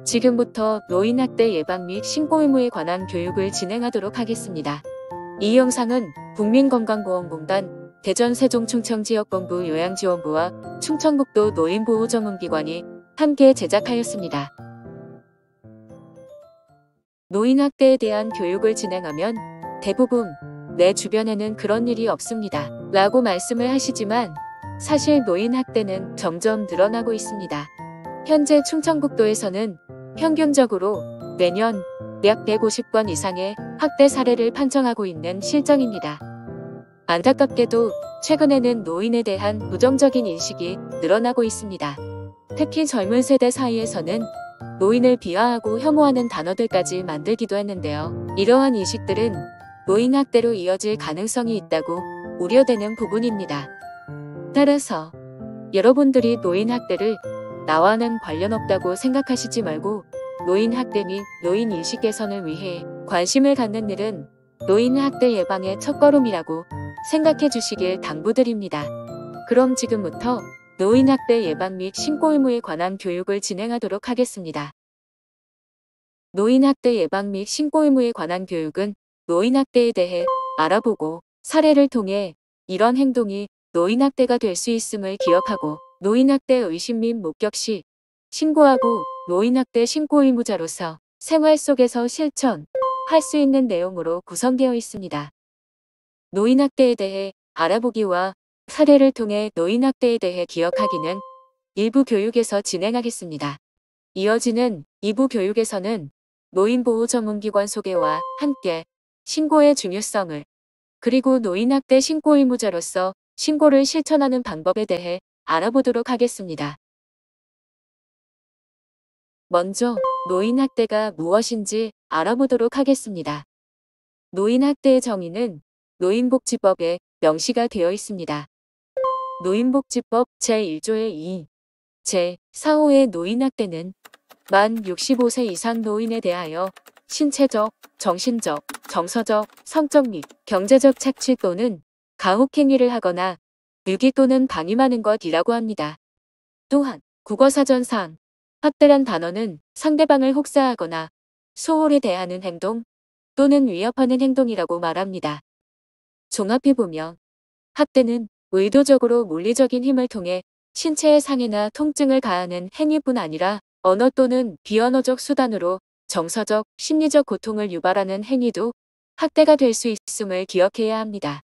지금부터 노인학대 예방 및 신고 의무에 관한 교육을 진행하도록 하겠습니다. 이 영상은 국민건강보험공단, 대전 세종충청지역본부 요양지원부와 충청북도 노인보호전문기관이 함께 제작하였습니다. 노인학대에 대한 교육을 진행하면 대부분 내 주변에는 그런 일이 없습니다. 라고 말씀을 하시지만 사실 노인학대는 점점 늘어나고 있습니다. 현재 충청북도에서는 평균적으로 매년 약 150건 이상의 학대 사례를 판정하고 있는 실정입니다. 안타깝게도 최근에는 노인에 대한 부정적인 인식이 늘어나고 있습니다. 특히 젊은 세대 사이에서는 노인을 비하하고 혐오하는 단어들까지 만들기도 했는데요. 이러한 인식들은 노인학대로 이어질 가능성이 있다고 우려되는 부분입니다. 따라서 여러분들이 노인학대를 나와는 관련 없다고 생각하시지 말고 노인학대 및 노인인식 개선을 위해 관심을 갖는 일은 노인학대 예방의 첫걸음이라고 생각해 주시길 당부드립니다. 그럼 지금부터 노인학대 예방 및 신고 의무에 관한 교육을 진행하도록 하겠습니다. 노인학대 예방 및 신고 의무에 관한 교육은 노인학대에 대해 알아보고 사례를 통해 이런 행동이 노인학대가 될 수 있음을 기억하고 노인학대 의심 및 목격 시 신고하고 노인학대 신고 의무자로서 생활 속에서 실천할 수 있는 내용으로 구성되어 있습니다. 노인학대에 대해 알아보기와 사례를 통해 노인학대에 대해 기억하기는 1부 교육에서 진행하겠습니다. 이어지는 2부 교육에서는 노인보호전문기관 소개와 함께 신고의 중요성을 그리고 노인학대 신고 의무자로서 신고를 실천하는 방법에 대해 알아보도록 하겠습니다. 먼저 노인학대가 무엇인지 알아보도록 하겠습니다. 노인학대의 정의는 노인복지법에 명시가 되어 있습니다. 노인복지법 제1조의 2, 제4호의 노인학대는 만 65세 이상 노인에 대하여 신체적, 정신적, 정서적, 성적 및 경제적 착취 또는 가혹행위를 하거나 유기 또는 방임하는 것이라고 합니다. 또한 국어사전상 학대란 단어는 상대방을 혹사하거나 소홀히 대하는 행동 또는 위협하는 행동이라고 말합니다. 종합해보면 학대는 의도적으로 물리적인 힘을 통해 신체의 상해나 통증을 가하는 행위뿐 아니라 언어 또는 비언어적 수단으로 정서적, 심리적 고통을 유발하는 행위도 학대가 될 수 있음을 기억해야 합니다.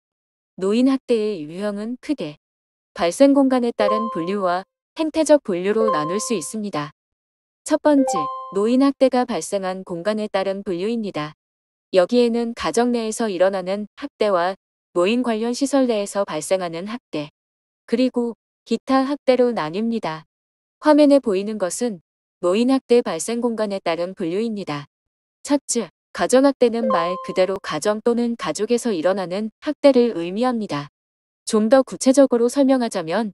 노인학대의 유형은 크게 발생 공간에 따른 분류와 행태적 분류로 나눌 수 있습니다. 첫 번째, 노인학대가 발생한 공간에 따른 분류입니다. 여기에는 가정 내에서 일어나는 학대와 노인 관련 시설 내에서 발생하는 학대, 그리고 기타 학대로 나뉩니다. 화면에 보이는 것은 노인학대 발생 공간에 따른 분류입니다. 첫째, 가정학대는 말 그대로 가정 또는 가족에서 일어나는 학대를 의미합니다. 좀 더 구체적으로 설명하자면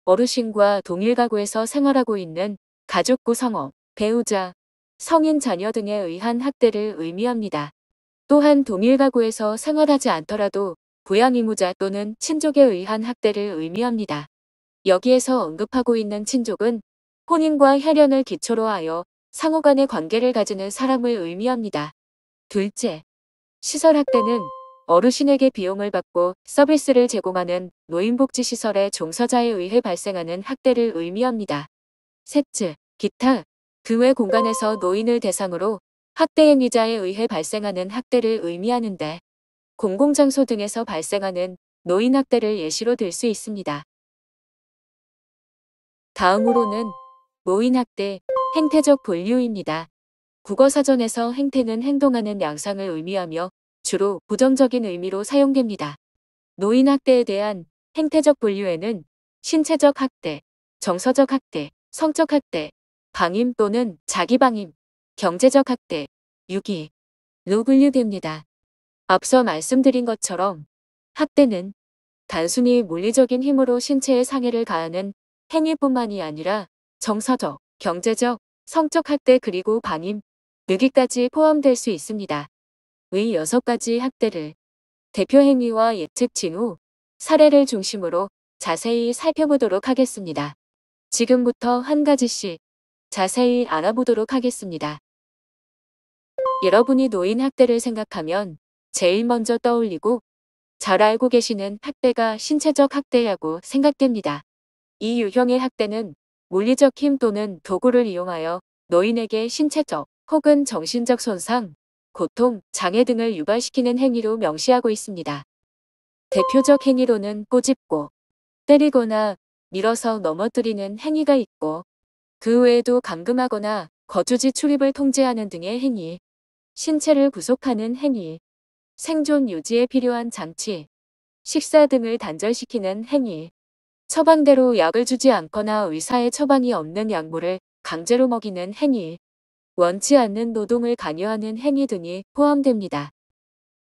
어르신과 동일 가구에서 생활하고 있는 가족 구성원, 배우자, 성인 자녀 등에 의한 학대를 의미합니다. 또한 동일 가구에서 생활하지 않더라도 부양 의무자 또는 친족에 의한 학대를 의미합니다. 여기에서 언급하고 있는 친족은 혼인과 혈연을 기초로 하여 상호간의 관계를 가지는 사람을 의미합니다. 둘째, 시설학대는 어르신에게 비용을 받고 서비스를 제공하는 노인복지시설의 종사자에 의해 발생하는 학대를 의미합니다. 셋째, 기타, 그 외 공간에서 노인을 대상으로 학대 행위자에 의해 발생하는 학대를 의미하는데 공공장소 등에서 발생하는 노인학대를 예시로 들 수 있습니다. 다음으로는 노인학대, 행태적 분류입니다. 국어사전에서 행태는 행동하는 양상을 의미하며 주로 부정적인 의미로 사용됩니다. 노인학대에 대한 행태적 분류에는 신체적 학대, 정서적 학대, 성적 학대, 방임 또는 자기방임, 경제적 학대, 유기로 분류됩니다. 앞서 말씀드린 것처럼 학대는 단순히 물리적인 힘으로 신체에 상해를 가하는 행위뿐만이 아니라 정서적, 경제적, 성적 학대 그리고 방임, 유기까지 포함될 수 있습니다. 의 6가지 학대를 대표 행위와 예측 징후, 사례를 중심으로 자세히 살펴보도록 하겠습니다. 지금부터 한 가지씩 자세히 알아보도록 하겠습니다. 여러분이 노인 학대를 생각하면 제일 먼저 떠올리고 잘 알고 계시는 학대가 신체적 학대라고 생각됩니다. 이 유형의 학대는 물리적 힘 또는 도구를 이용하여 노인에게 신체적 혹은 정신적 손상, 고통, 장애 등을 유발시키는 행위로 명시하고 있습니다. 대표적 행위로는 꼬집고, 때리거나 밀어서 넘어뜨리는 행위가 있고, 그 외에도 감금하거나 거주지 출입을 통제하는 등의 행위, 신체를 구속하는 행위, 생존 유지에 필요한 장치, 식사 등을 단절시키는 행위, 처방대로 약을 주지 않거나 의사의 처방이 없는 약물을 강제로 먹이는 행위, 원치 않는 노동을 강요하는 행위 등이 포함됩니다.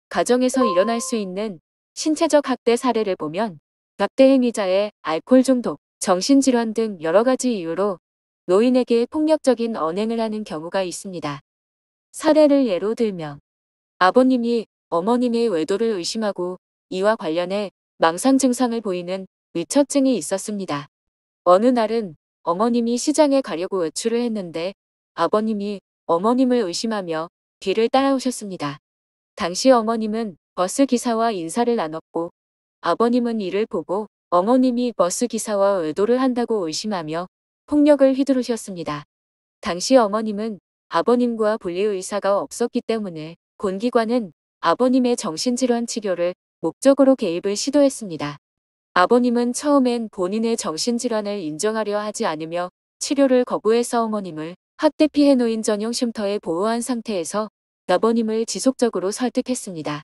가정에서 일어날 수 있는 신체적 학대 사례를 보면 학대 행위자의 알코올 중독, 정신질환 등 여러 가지 이유로 노인에게 폭력적인 언행을 하는 경우가 있습니다. 사례를 예로 들면 아버님이 어머님의 외도를 의심하고 이와 관련해 망상 증상을 보이는 위처증이 있었습니다. 어느 날은 어머님이 시장에 가려고 외출을 했는데 아버님이 어머님을 의심하며 뒤를 따라오셨습니다. 당시 어머님은 버스 기사와 인사를 나눴고 아버님은 이를 보고 어머님이 버스 기사와 외도를 한다고 의심하며 폭력을 휘두르셨습니다. 당시 어머님은 아버님과 분리 의사가 없었기 때문에 본기관은 아버님의 정신질환 치료를 목적으로 개입을 시도했습니다. 아버님은 처음엔 본인의 정신질환을 인정하려 하지 않으며 치료를 거부해서 어머님을 학대 피해 노인 전용 쉼터에 보호한 상태에서 아버님을 지속적으로 설득했습니다.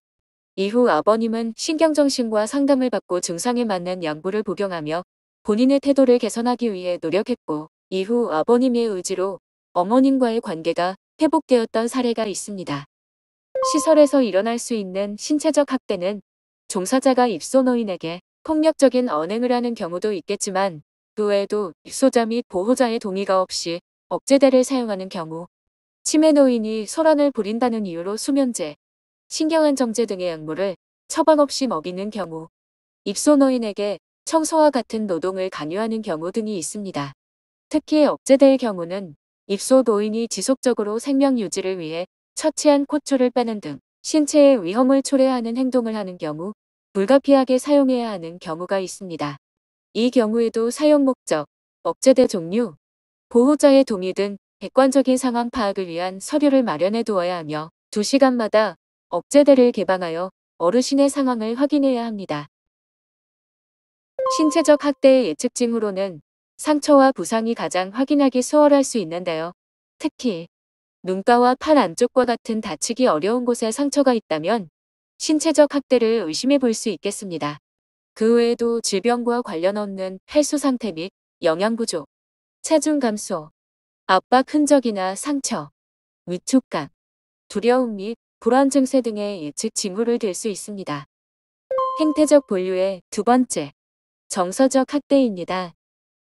이후 아버님은 신경정신과 상담을 받고 증상에 맞는 약물을 복용하며 본인의 태도를 개선하기 위해 노력했고 이후 아버님의 의지로 어머님과의 관계가 회복되었던 사례가 있습니다. 시설에서 일어날 수 있는 신체적 학대는 종사자가 입소 노인에게 폭력적인 언행을 하는 경우도 있겠지만 그 외에도 입소자 및 보호자의 동의가 없이 억제대를 사용하는 경우, 치매 노인이 소란을 부린다는 이유로 수면제, 신경안정제 등의 약물을 처방 없이 먹이는 경우, 입소 노인에게 청소와 같은 노동을 강요하는 경우 등이 있습니다. 특히 억제대의 경우는 입소 노인이 지속적으로 생명 유지를 위해 처치한 콧줄을 빼는 등 신체에 위험을 초래하는 행동을 하는 경우 불가피하게 사용해야 하는 경우가 있습니다. 이 경우에도 사용 목적, 억제대 종류, 보호자의 동의 등 객관적인 상황 파악을 위한 서류를 마련해 두어야 하며 2시간마다 억제대를 개방하여 어르신의 상황을 확인해야 합니다. 신체적 학대의 예측 징후로는 상처와 부상이 가장 확인하기 수월할 수 있는데요. 특히 눈가와 팔 안쪽과 같은 다치기 어려운 곳에 상처가 있다면 신체적 학대를 의심해 볼 수 있겠습니다. 그 외에도 질병과 관련 없는 폐수 상태 및 영양 부족, 체중 감소, 압박 흔적이나 상처, 위축감, 두려움 및 불안 증세 등의 예측 징후를 들 수 있습니다. 행태적 분류의 두 번째, 정서적 학대입니다.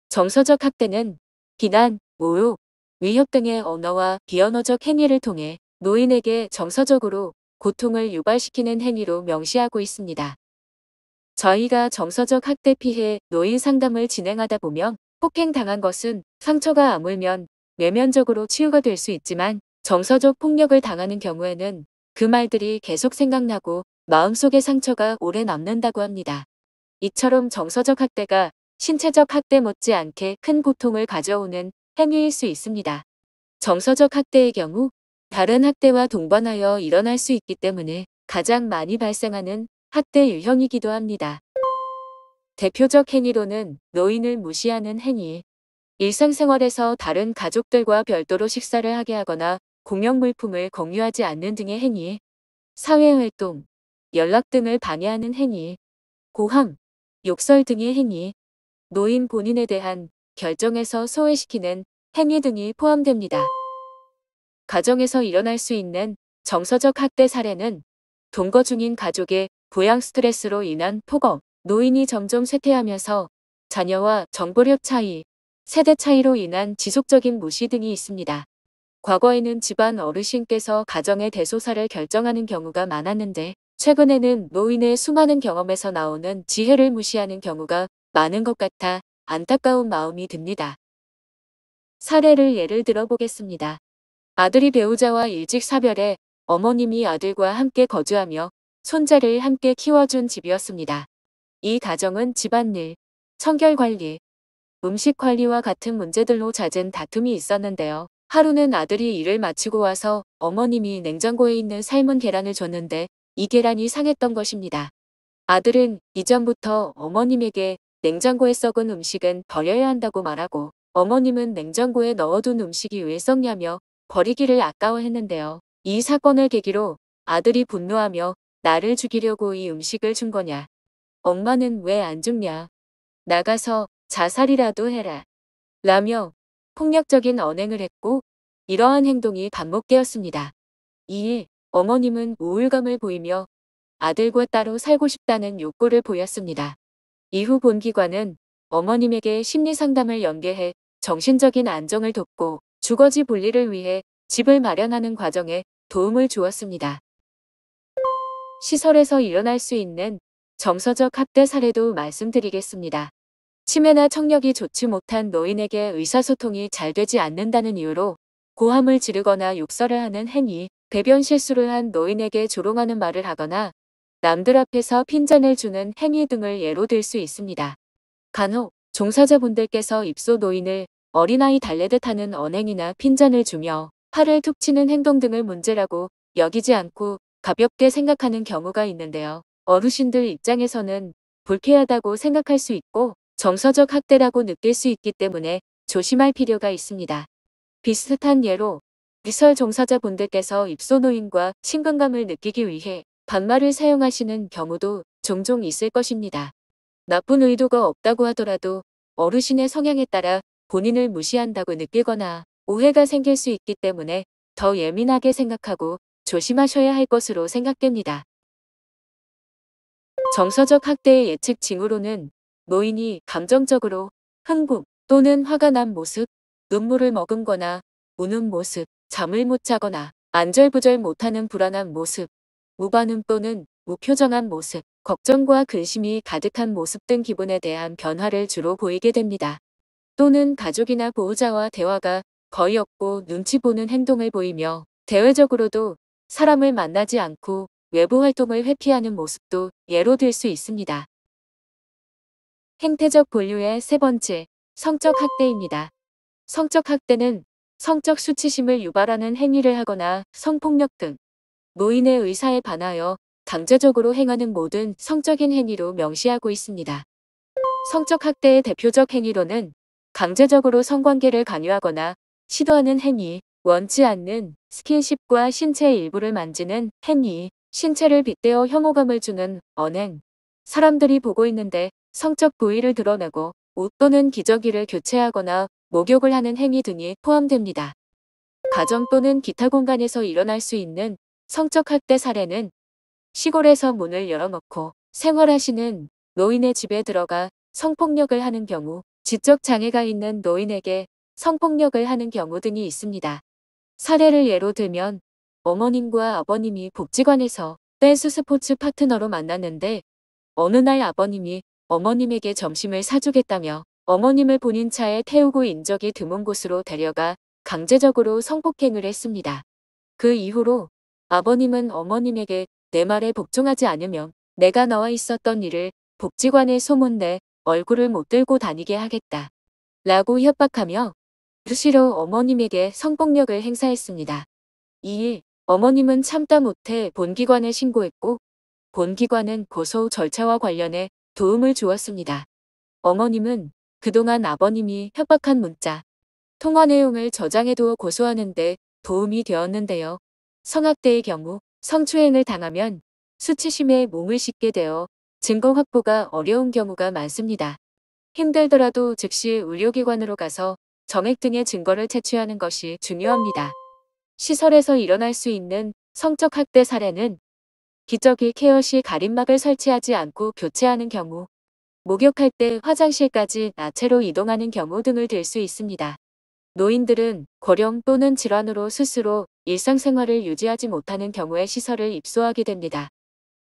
정서적 학대는 비난, 모욕, 위협 등의 언어와 비언어적 행위를 통해 노인에게 정서적으로 고통을 유발시키는 행위로 명시하고 있습니다. 저희가 정서적 학대 피해 노인 상담을 진행하다 보면 폭행당한 것은 상처가 아물면 외면적으로 치유가 될 수 있지만 정서적 폭력을 당하는 경우에는 그 말들이 계속 생각나고 마음속의 상처가 오래 남는다고 합니다. 이처럼 정서적 학대가 신체적 학대 못지않게 큰 고통을 가져오는 행위일 수 있습니다. 정서적 학대의 경우 다른 학대와 동반하여 일어날 수 있기 때문에 가장 많이 발생하는 학대 유형이기도 합니다. 대표적 행위로는 노인을 무시하는 행위, 일상생활에서 다른 가족들과 별도로 식사를 하게 하거나 공용 물품을 공유하지 않는 등의 행위, 사회활동, 연락 등을 방해하는 행위, 고함, 욕설 등의 행위, 노인 본인에 대한 결정에서 소외시키는 행위 등이 포함됩니다. 가정에서 일어날 수 있는 정서적 학대 사례는 동거 중인 가족의 부양 스트레스로 인한 폭언, 노인이 점점 쇠퇴하면서 자녀와 정보력 차이, 세대 차이로 인한 지속적인 무시 등이 있습니다. 과거에는 집안 어르신께서 가정의 대소사를 결정하는 경우가 많았는데 최근에는 노인의 수많은 경험에서 나오는 지혜를 무시하는 경우가 많은 것 같아 안타까운 마음이 듭니다. 사례를 예를 들어보겠습니다. 아들이 배우자와 일찍 사별해 어머님이 아들과 함께 거주하며 손자를 함께 키워준 집이었습니다. 이 가정은 집안일, 청결관리, 음식관리와 같은 문제들로 잦은 다툼이 있었는데요. 하루는 아들이 일을 마치고 와서 어머님이 냉장고에 있는 삶은 계란을 줬는데 이 계란이 상했던 것입니다. 아들은 이전부터 어머님에게 냉장고에 썩은 음식은 버려야 한다고 말하고 어머님은 냉장고에 넣어둔 음식이 왜 썩냐며 버리기를 아까워했는데요. 이 사건을 계기로 아들이 분노하며 나를 죽이려고 이 음식을 준 거냐? 엄마는 왜 안 죽냐? 나가서 자살이라도 해라. 라며 폭력적인 언행을 했고 이러한 행동이 반복되었습니다. 이에 어머님은 우울감을 보이며 아들과 따로 살고 싶다는 욕구를 보였습니다. 이후 본기관은 어머님에게 심리상담을 연계해 정신적인 안정을 돕고 주거지 분리를 위해 집을 마련하는 과정에 도움을 주었습니다. 시설에서 일어날 수 있는 정서적 학대 사례도 말씀드리겠습니다. 치매나 청력이 좋지 못한 노인에게 의사소통이 잘 되지 않는다는 이유로 고함을 지르거나 욕설을 하는 행위, 배변 실수를 한 노인에게 조롱하는 말을 하거나 남들 앞에서 핀잔을 주는 행위 등을 예로 들 수 있습니다. 간혹 종사자분들께서 입소 노인을 어린아이 달래듯 하는 언행이나 핀잔을 주며 팔을 툭 치는 행동 등을 문제라고 여기지 않고 가볍게 생각하는 경우가 있는데요. 어르신들 입장에서는 불쾌하다고 생각할 수 있고 정서적 학대라고 느낄 수 있기 때문에 조심할 필요가 있습니다. 비슷한 예로 시설 종사자분들께서 입소 노인과 친근감을 느끼기 위해 반말을 사용하시는 경우도 종종 있을 것입니다. 나쁜 의도가 없다고 하더라도 어르신의 성향에 따라 본인을 무시한다고 느끼거나 오해가 생길 수 있기 때문에 더 예민하게 생각하고 조심하셔야 할 것으로 생각됩니다. 정서적 학대의 예측 징후로는 노인이 감정적으로 흥분 또는 화가 난 모습, 눈물을 머금거나 우는 모습, 잠을 못 자거나 안절부절 못하는 불안한 모습, 무반응 또는 무표정한 모습, 걱정과 근심이 가득한 모습 등 기분에 대한 변화를 주로 보이게 됩니다. 또는 가족이나 보호자와 대화가 거의 없고 눈치 보는 행동을 보이며 대외적으로도 사람을 만나지 않고 외부 활동을 회피하는 모습도 예로 들 수 있습니다. 행태적 본류의 세 번째, 성적 학대입니다. 성적 학대는 성적 수치심을 유발하는 행위를 하거나 성폭력 등 노인의 의사에 반하여 강제적으로 행하는 모든 성적인 행위로 명시하고 있습니다. 성적 학대의 대표적 행위로는 강제적으로 성관계를 강요하거나 시도하는 행위, 원치 않는 스킨십과 신체 일부를 만지는 행위, 신체를 빗대어 혐오감을 주는 언행, 사람들이 보고 있는데 성적 부위를 드러내고 옷 또는 기저귀를 교체하거나 목욕을 하는 행위 등이 포함됩니다. 가정 또는 기타 공간에서 일어날 수 있는 성적 학대 사례는 시골에서 문을 열어놓고 생활하시는 노인의 집에 들어가 성폭력을 하는 경우, 지적 장애가 있는 노인에게 성폭력을 하는 경우 등이 있습니다. 사례를 예로 들면 어머님과 아버님이 복지관에서 댄스 스포츠 파트너로 만났는데 어느 날 아버님이 어머님에게 점심을 사주겠다며 어머님을 본인 차에 태우고 인적이 드문 곳으로 데려가 강제적으로 성폭행을 했습니다. 그 이후로 아버님은 어머님에게 내 말에 복종하지 않으면 내가 너와 있었던 일을 복지관에 소문내 얼굴을 못 들고 다니게 하겠다. 라고 협박하며 수시로 어머님에게 성폭력을 행사했습니다. 이에 어머님은 참다 못해 본기관에 신고했고 본기관은 고소 절차와 관련해 도움을 주었습니다. 어머님은 그동안 아버님이 협박한 문자, 통화 내용을 저장해두어 고소하는 데 도움이 되었는데요. 성학대의 경우 성추행을 당하면 수치심에 몸을 싣게 되어 증거 확보가 어려운 경우가 많습니다. 힘들더라도 즉시 의료기관으로 가서 정액 등의 증거를 채취하는 것이 중요합니다. 시설에서 일어날 수 있는 성적 학대 사례는 기저귀 케어 시 가림막을 설치하지 않고 교체하는 경우, 목욕할 때 화장실까지 나체로 이동하는 경우 등을 들 수 있습니다. 노인들은 고령 또는 질환으로 스스로 일상생활을 유지하지 못하는 경우에 시설을 입소하게 됩니다.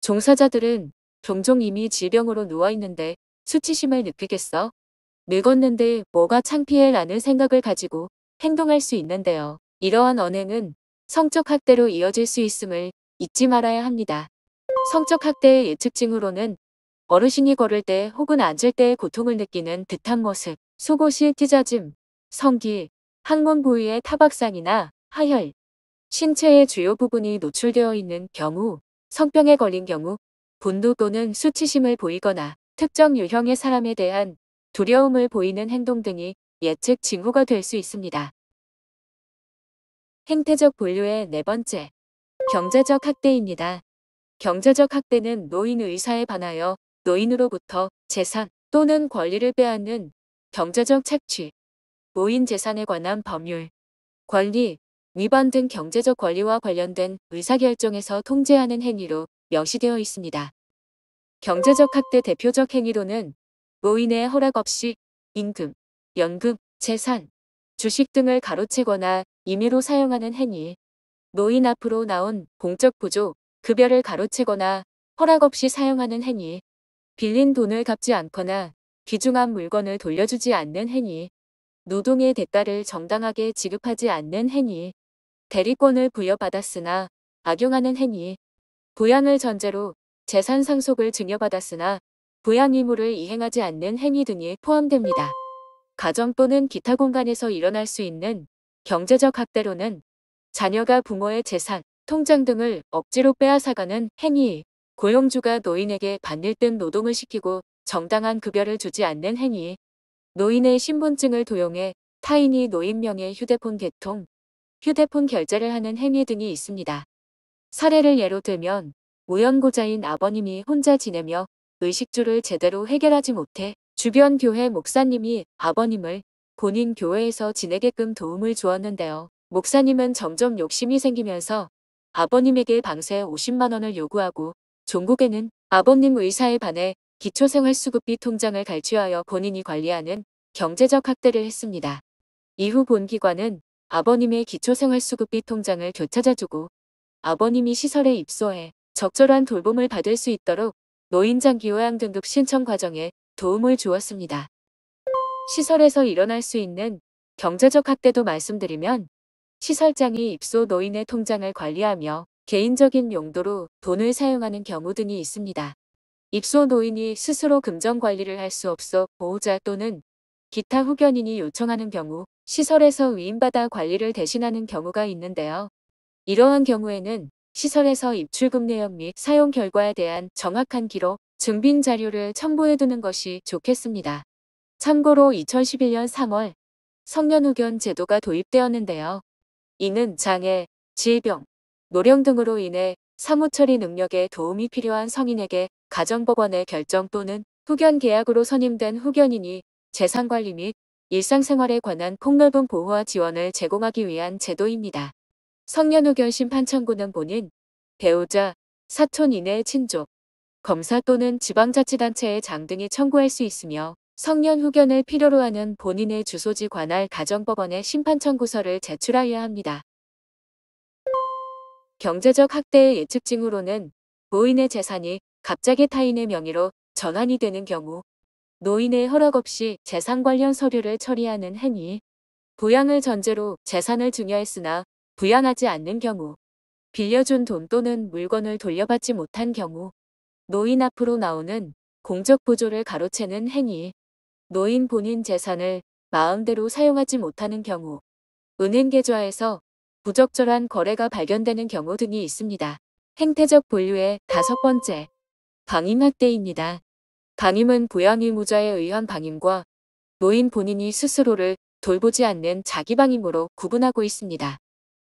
종사자들은 종종 이미 질병으로 누워있는데 수치심을 느끼겠어? 늙었는데 뭐가 창피해 라는 생각을 가지고 행동할 수 있는데요. 이러한 언행은 성적 학대로 이어질 수 있음을 잊지 말아야 합니다. 성적 학대의 예측징후로는 어르신이 걸을 때 혹은 앉을 때의 고통을 느끼는 듯한 모습, 속옷이 찢어짐, 성기, 항문 부위의 타박상이나 하혈, 신체의 주요 부분이 노출되어 있는 경우, 성병에 걸린 경우, 분노 또는 수치심을 보이거나 특정 유형의 사람에 대한 두려움을 보이는 행동 등이 예측 징후가 될 수 있습니다. 행태적 분류의 네 번째, 경제적 학대입니다. 경제적 학대는 노인 의사에 반하여 노인으로부터 재산 또는 권리를 빼앗는 경제적 착취, 노인 재산에 관한 법률, 권리, 위반 등 경제적 권리와 관련된 의사결정에서 통제하는 행위로 명시되어 있습니다. 경제적 학대 대표적 행위로는 노인의 허락 없이 임금, 연금, 재산, 주식 등을 가로채거나 임의로 사용하는 행위, 노인 앞으로 나온 공적 부조, 급여를 가로채거나 허락 없이 사용하는 행위, 빌린 돈을 갚지 않거나 귀중한 물건을 돌려주지 않는 행위, 노동의 대가를 정당하게 지급하지 않는 행위, 대리권을 부여받았으나 악용하는 행위, 부양을 전제로 재산 상속을 증여받았으나 부양 의무를 이행하지 않는 행위 등이 포함됩니다. 가정 또는 기타 공간에서 일어날 수 있는 경제적 학대로는 자녀가 부모의 재산, 통장 등을 억지로 빼앗아가는 행위, 고용주가 노인에게 반일등 노동을 시키고 정당한 급여를 주지 않는 행위, 노인의 신분증을 도용해 타인이 노인 명의 휴대폰 개통, 휴대폰 결제를 하는 행위 등이 있습니다. 사례를 예로 들면 무연고자인 아버님이 혼자 지내며 의식주를 제대로 해결하지 못해 주변 교회 목사님이 아버님을 본인 교회에서 지내게끔 도움을 주었는데요. 목사님은 점점 욕심이 생기면서 아버님에게 방세 50만 원을 요구하고 종국에는 아버님 의사에 반해 기초생활수급비 통장을 갈취하여 본인이 관리하는 경제적 학대를 했습니다. 이후 본기관은 아버님의 기초생활수급비 통장을 되찾아주고 아버님이 시설에 입소해 적절한 돌봄을 받을 수 있도록 노인장기요양 등급 신청 과정에 도움을 주었습니다. 시설에서 일어날 수 있는 경제적 학대도 말씀드리면 시설장이 입소 노인의 통장을 관리하며 개인적인 용도로 돈을 사용하는 경우 등이 있습니다. 입소 노인이 스스로 금전 관리를 할 수 없어 보호자 또는 기타 후견인이 요청하는 경우 시설에서 위임받아 관리를 대신하는 경우가 있는데요. 이러한 경우에는 시설에서 입출금 내역 및 사용 결과에 대한 정확한 기록, 증빙 자료를 첨부해두는 것이 좋겠습니다. 참고로 2011년 3월 성년후견 제도가 도입되었는데요. 이는 장애, 질병, 노령 등으로 인해 사무처리 능력에 도움이 필요한 성인에게 가정법원의 결정 또는 후견 계약으로 선임된 후견인이 재산관리 및 일상생활에 관한 폭넓은 보호와 지원을 제공하기 위한 제도입니다. 성년후견 심판 청구는 본인, 배우자, 사촌 이내의 친족, 검사 또는 지방자치단체의 장 등이 청구할 수 있으며 성년후견을 필요로 하는 본인의 주소지 관할 가정법원에 심판 청구서를 제출하여야 합니다. 경제적 학대의 예측징후로는 노인의 재산이 갑자기 타인의 명의로 전환이 되는 경우, 노인의 허락 없이 재산 관련 서류를 처리하는 행위, 부양을 전제로 재산을 증여했으나 부양하지 않는 경우, 빌려준 돈 또는 물건을 돌려받지 못한 경우, 노인 앞으로 나오는 공적 부조를 가로채는 행위, 노인 본인 재산을 마음대로 사용하지 못하는 경우, 은행 계좌에서 부적절한 거래가 발견되는 경우 등이 있습니다. 행태적 분류의 다섯 번째, 방임학대입니다. 방임은 부양 의무자에 의한 방임과 노인 본인이 스스로를 돌보지 않는 자기방임으로 구분하고 있습니다.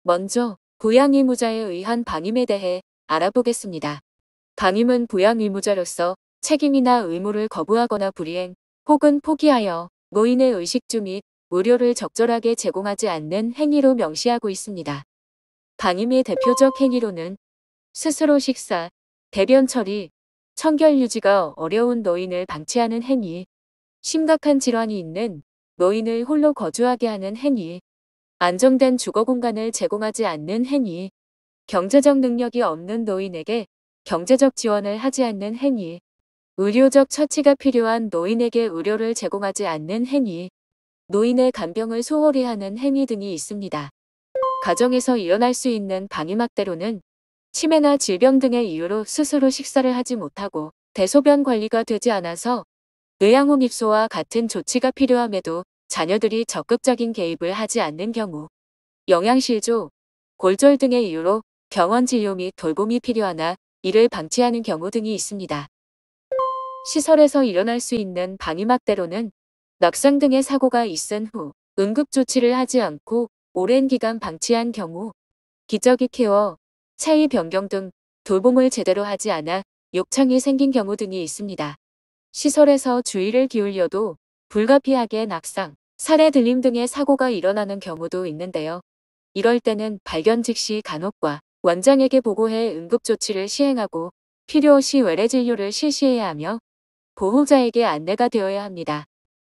먼저 부양 의무자에 의한 방임에 대해 알아보겠습니다. 방임은 부양 의무자로서 책임이나 의무를 거부하거나 불이행 혹은 포기하여 노인의 의식주 및 의료를 적절하게 제공하지 않는 행위로 명시하고 있습니다. 방임의 대표적 행위로는 스스로 식사, 대변 처리, 청결 유지가 어려운 노인을 방치하는 행위, 심각한 질환이 있는 노인을 홀로 거주하게 하는 행위, 안정된 주거 공간을 제공하지 않는 행위, 경제적 능력이 없는 노인에게 경제적 지원을 하지 않는 행위, 의료적 처치가 필요한 노인에게 의료를 제공하지 않는 행위, 노인의 간병을 소홀히 하는 행위 등이 있습니다. 가정에서 일어날 수 있는 방임학대로는 치매나 질병 등의 이유로 스스로 식사를 하지 못하고 대소변 관리가 되지 않아서 의약품 입소와 같은 조치가 필요함에도 자녀들이 적극적인 개입을 하지 않는 경우, 영양실조, 골절 등의 이유로 병원 진료 및 돌봄이 필요하나 이를 방치하는 경우 등이 있습니다. 시설에서 일어날 수 있는 방임학대로는 낙상 등의 사고가 있은 후 응급조치를 하지 않고 오랜 기간 방치한 경우, 기저귀 케어, 차이 변경 등 돌봄을 제대로 하지 않아 욕창이 생긴 경우 등이 있습니다. 시설에서 주의를 기울여도 불가피하게 낙상, 살해 들림 등의 사고가 일어나는 경우도 있는데요. 이럴 때는 발견 즉시 간호과 원장에게 보고해 응급조치를 시행하고 필요시 외래 진료를 실시해야 하며 보호자에게 안내가 되어야 합니다.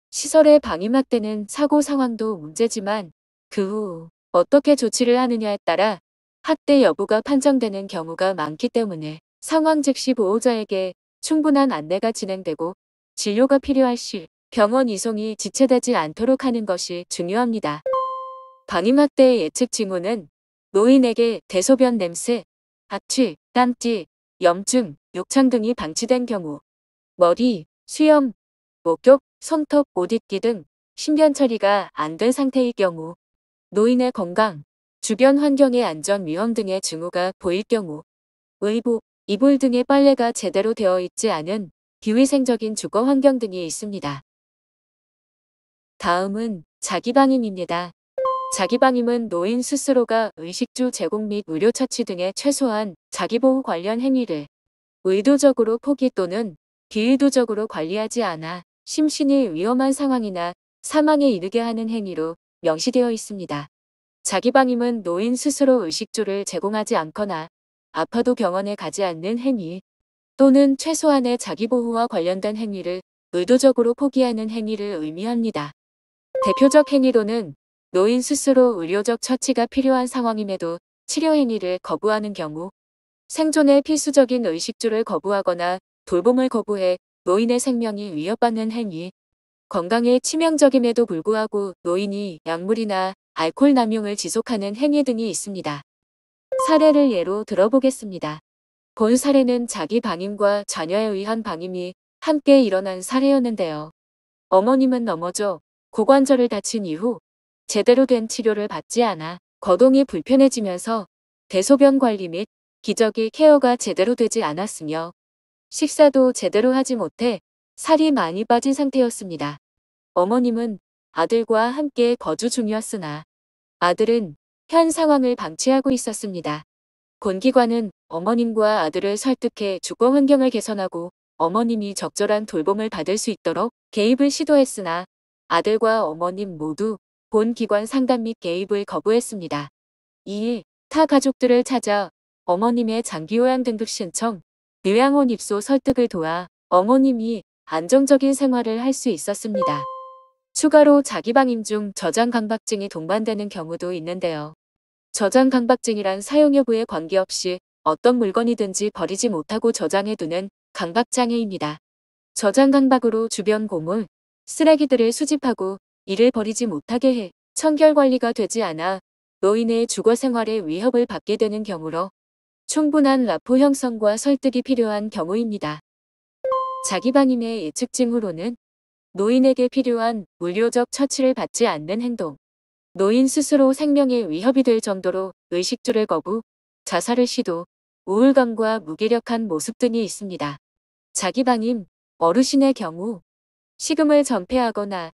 시설의 방임학대는 사고 상황도 문제지만 그 후 어떻게 조치를 하느냐에 따라 학대 여부가 판정되는 경우가 많기 때문에 상황 즉시 보호자에게 충분한 안내가 진행되고 진료가 필요할 시 병원 이송이 지체되지 않도록 하는 것이 중요합니다. 방임학대의 예측 징후는 노인에게 대소변 냄새, 악취, 땀띠, 염증, 욕창 등이 방치된 경우, 머리, 수염, 목욕, 손톱, 옷 입기 등 신변 처리가 안 된 상태의 경우, 노인의 건강, 주변 환경의 안전 위험 등의 징후가 보일 경우, 의복, 이불 등의 빨래가 제대로 되어 있지 않은 비위생적인 주거 환경 등이 있습니다. 다음은 자기방임입니다. 자기방임은 노인 스스로가 의식주 제공 및 의료처치 등의 최소한 자기보호 관련 행위를 의도적으로 포기 또는 비의도적으로 관리하지 않아 심신이 위험한 상황이나 사망에 이르게 하는 행위로 명시되어 있습니다. 자기방임은 노인 스스로 의식주를 제공하지 않거나 아파도 병원에 가지 않는 행위 또는 최소한의 자기보호와 관련된 행위를 의도적으로 포기하는 행위를 의미합니다. 대표적 행위로는 노인 스스로 의료적 처치가 필요한 상황임에도 치료 행위를 거부하는 경우, 생존의 필수적인 의식주를 거부하거나 돌봄을 거부해 노인의 생명이 위협받는 행위, 건강에 치명적임에도 불구하고 노인이 약물이나 알코올 남용을 지속하는 행위 등이 있습니다. 사례를 예로 들어보겠습니다. 본 사례는 자기 방임과 자녀에 의한 방임이 함께 일어난 사례였는데요. 어머님은 넘어져 고관절을 다친 이후 제대로 된 치료를 받지 않아 거동이 불편해지면서 대소변 관리 및 기저귀 케어가 제대로 되지 않았으며 식사도 제대로 하지 못해 살이 많이 빠진 상태였습니다. 어머님은 아들과 함께 거주 중이었으나 아들은 현 상황을 방치하고 있었습니다. 본기관은 어머님과 아들을 설득해 주거 환경을 개선하고 어머님이 적절한 돌봄을 받을 수 있도록 개입을 시도했으나 아들과 어머님 모두 본기관 상담 및 개입을 거부했습니다. 2일 타 가족들을 찾아 어머님의 장기요양 등급 신청, 요양원 입소 설득을 도와 어머님이 안정적인 생활을 할 수 있었습니다. 추가로 자기방임 중 저장강박증이 동반되는 경우도 있는데요. 저장강박증이란 사용 여부에 관계없이 어떤 물건이든지 버리지 못하고 저장해두는 강박장애입니다. 저장강박으로 주변 고물, 쓰레기들을 수집하고 이를 버리지 못하게 해 청결관리가 되지 않아 노인의 주거생활에 위협을 받게 되는 경우로 충분한 라포 형성과 설득이 필요한 경우입니다. 자기방임의 예측 징후로는 노인에게 필요한 물리적 처치를 받지 않는 행동, 노인 스스로 생명에 위협이 될 정도로 의식주를 거부, 자살을 시도, 우울감과 무기력한 모습 등이 있습니다. 자기방임, 어르신의 경우 식음을 전폐하거나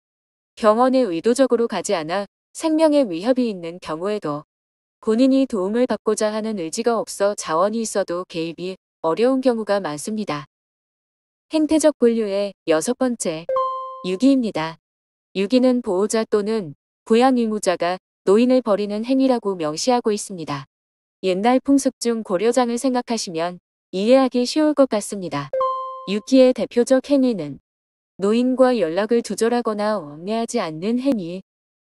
병원에 의도적으로 가지 않아 생명에 위협이 있는 경우에도 본인이 도움을 받고자 하는 의지가 없어 자원이 있어도 개입이 어려운 경우가 많습니다. 행태적 분류의 6번째, 유기입니다. 유기는 보호자 또는 부양 의무자가 노인을 버리는 행위라고 명시하고 있습니다. 옛날 풍습 중 고려장을 생각하시면 이해하기 쉬울 것 같습니다. 유기의 대표적 행위는 노인과 연락을 두절하거나 왕래하지 않는 행위,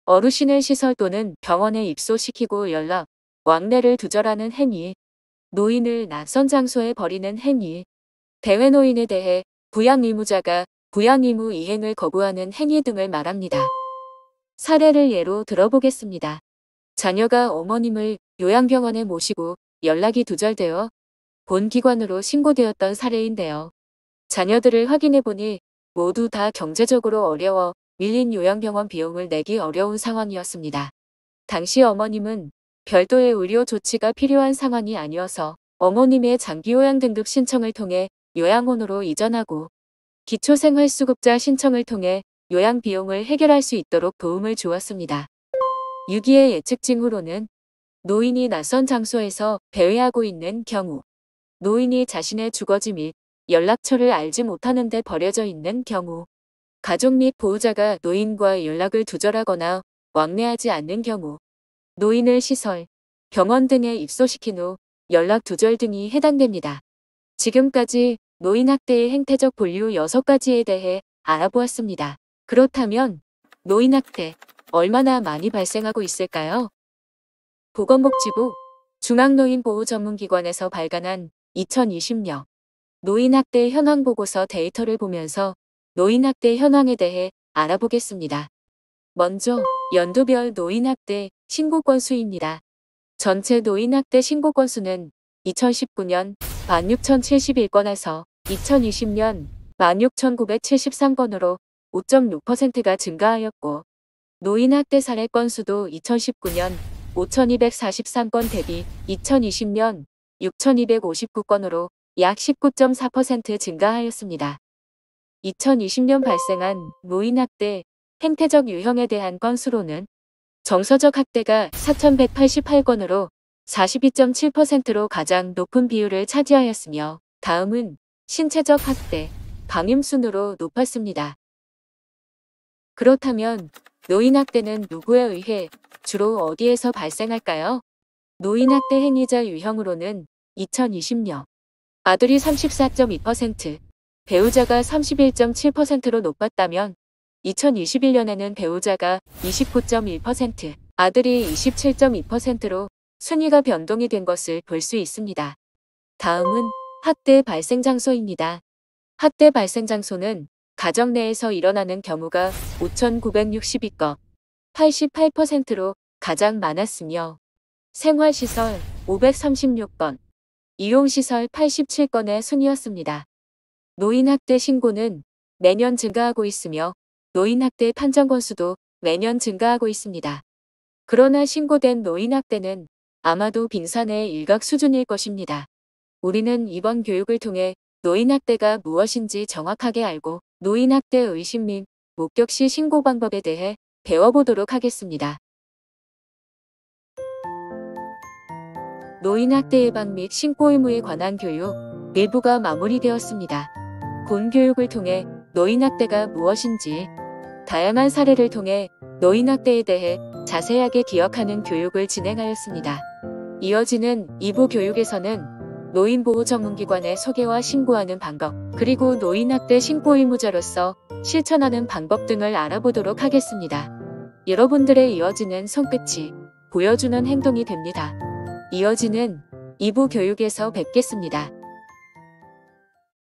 어르신을 시설 또는 병원에 입소시키고 연락, 왕래를 두절하는 행위, 노인을 낯선 장소에 버리는 행위, 대외노인에 대해 부양 의무자가 부양 의무 이행을 거부하는 행위 등을 말합니다. 사례를 예로 들어보겠습니다. 자녀가 어머님을 요양병원에 모시고 연락이 두절되어 본 기관으로 신고되었던 사례인데요. 자녀들을 확인해보니 모두 다 경제적으로 어려워 밀린 요양병원 비용을 내기 어려운 상황이었습니다. 당시 어머님은 별도의 의료 조치가 필요한 상황이 아니어서 어머님의 장기요양 등급 신청을 통해 요양원으로 이전하고 기초생활수급자 신청을 통해 요양 비용을 해결할 수 있도록 도움을 주었습니다. 유기의 예측 징후로는 노인이 낯선 장소에서 배회하고 있는 경우, 노인이 자신의 주거지 및 연락처를 알지 못하는 데 버려져 있는 경우, 가족 및 보호자가 노인과 연락을 두절하거나 왕래하지 않는 경우, 노인을 시설, 병원 등에 입소시킨 후 연락 두절 등이 해당됩니다. 지금까지 노인학대의 행태적 본류 6가지에 대해 알아보았습니다. 그렇다면 노인학대 얼마나 많이 발생하고 있을까요? 보건복지부 중앙노인보호전문기관에서 발간한 2020년 노인학대 현황 보고서 데이터를 보면서 노인학대 현황에 대해 알아보겠습니다. 먼저 연도별 노인학대 신고 건수입니다. 전체 노인학대 신고 건수는 2019년 16,071건에서 2020년 16,973건으로 5.6%가 증가하였고 노인학대 사례 건수도 2019년 5,243건 대비 2020년 6,259건으로 약 19.4% 증가하였습니다. 2020년 발생한 노인학대 행태적 유형에 대한 건수로는 정서적 학대가 4,188건으로 42.7%로 가장 높은 비율을 차지하였으며 다음은 신체적 학대, 방임 순으로 높았습니다. 그렇다면 노인학대는 누구에 의해 주로 어디에서 발생할까요? 노인학대 행위자 유형으로는 2020년 아들이 34.2%, 배우자가 31.7%로 높았다면 2021년에는 배우자가 29.1%, 아들이 27.2%로 순위가 변동이 된 것을 볼 수 있습니다. 다음은 학대 발생 장소입니다. 학대 발생 장소는 가정 내에서 일어나는 경우가 5,962건, 88%로 가장 많았으며 생활시설 536건, 이용시설 87건의 순이었습니다. 노인학대 신고는 매년 증가하고 있으며 노인학대 판정 건수도 매년 증가하고 있습니다. 그러나 신고된 노인학대는 아마도 빙산의 일각 수준일 것입니다. 우리는 이번 교육을 통해 노인학대가 무엇인지 정확하게 알고 노인학대 의심 및 목격 시 신고 방법에 대해 배워보도록 하겠습니다. 노인학대 예방 및 신고 의무에 관한 교육 일부가 마무리되었습니다. 본 교육을 통해 노인학대가 무엇인지 다양한 사례를 통해 노인학대에 대해 자세하게 기억하는 교육을 진행하였습니다. 이어지는 2부 교육에서는 노인보호전문기관의 소개와 신고하는 방법, 그리고 노인학대 신고 의무자로서 실천하는 방법 등을 알아보도록 하겠습니다. 여러분들의 이어지는 손끝이 보여주는 행동이 됩니다. 이어지는 2부 교육에서 뵙겠습니다.